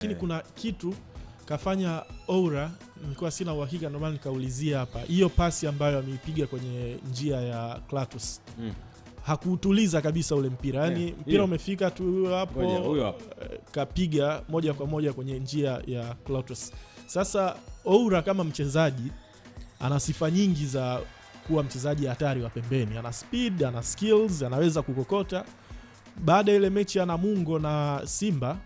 Lakini kuna kitu kafanya Oura, nilikuwa sina uhakika ndio maana nikaulizia hapa. Hiyo pasi ambayo ameipiga kwenye njia ya Clatous. Hakuutuliza kabisa ule mpira. Yaani mpira umefika tu hapo kapiga moja kwa moja kwenye njia ya Clatous. Sasa Oura kama mchezaji ana sifa nyingi za kuwa mchezaji hatari wa pembeni. Ana speed, ana skills, anaweza kukokota. Baada ile mechi ya Namungo na Simba,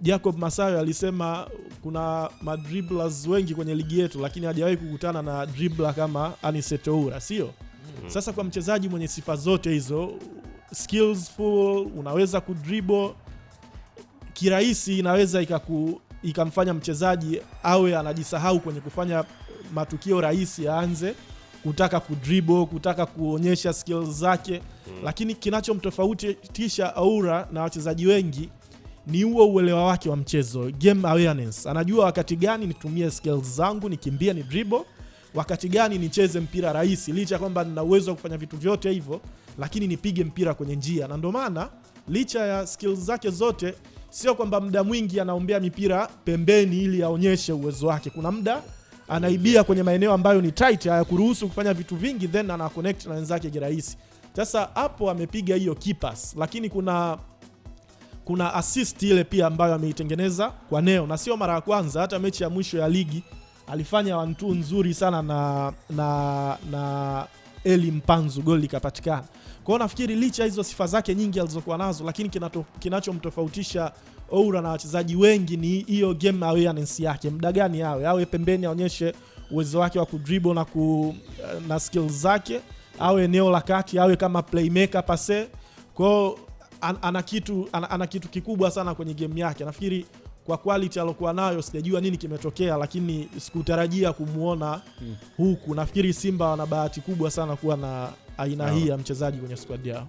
Jacob Masayo alisema kuna madribblers wengi kwenye ligi yetu lakini hajawahi kukutana na dribbler kama Anicet Oura, sio? Sasa kwa mchezaji mwenye sifa zote hizo, skillful, unaweza kudribble kirahisi, inaweza ikamfanya mchezaji awe anajisahau kwenye kufanya matukio rahisi, aanze kutaka kudribble, kutaka kuonyesha skills zake. Lakini kinachomtofautisha Oura na wachezaji wengi ni huo uelewa wake wa mchezo, game awareness. Anajua wakati gani nitumie skills zangu, nikimbia, ni dribble, wakati gani nicheze mpira rahisi, licha kwamba nina uwezo wa kufanya vitu vyote hivyo, lakini nipige mpira kwenye njia. Na ndio maana licha ya skills zake zote, sio kwamba muda mwingi anaombea mipira pembeni ili aonyeshe uwezo wake. Kuna muda anaibia kwenye maeneo ambayo ni tight, hayakuruhusu kufanya vitu vingi, then ana connect na wenzake kirahisi. Sasa hapo amepiga hiyo key pass, lakini kuna assist ile pia ambayo ameitengeneza kwa Neo, na sio mara ya kwanza. Hata mechi ya mwisho ya ligi alifanya 1-2 nzuri sana na Eli Mpanzu, goli likapatikana. Kwa hiyo nafikiri licha hizo sifa zake nyingi alizokuwa nazo, lakini kinachomtofautisha Oura na wachezaji wengi ni hiyo game awareness yake. Muda gani awe pembeni aonyeshe uwezo wake wa kudribble na skills zake, awe eneo la kati, awe kama playmaker passe. Kwa hiyo ana kitu kikubwa sana kwenye game yake. Nafikiri kwa quality alokuwa nayo, sijajua nini kimetokea, lakini sikutarajia kumuona huku. Nafikiri Simba wana bahati kubwa sana kuwa na aina hii ya mchezaji kwenye squad yao.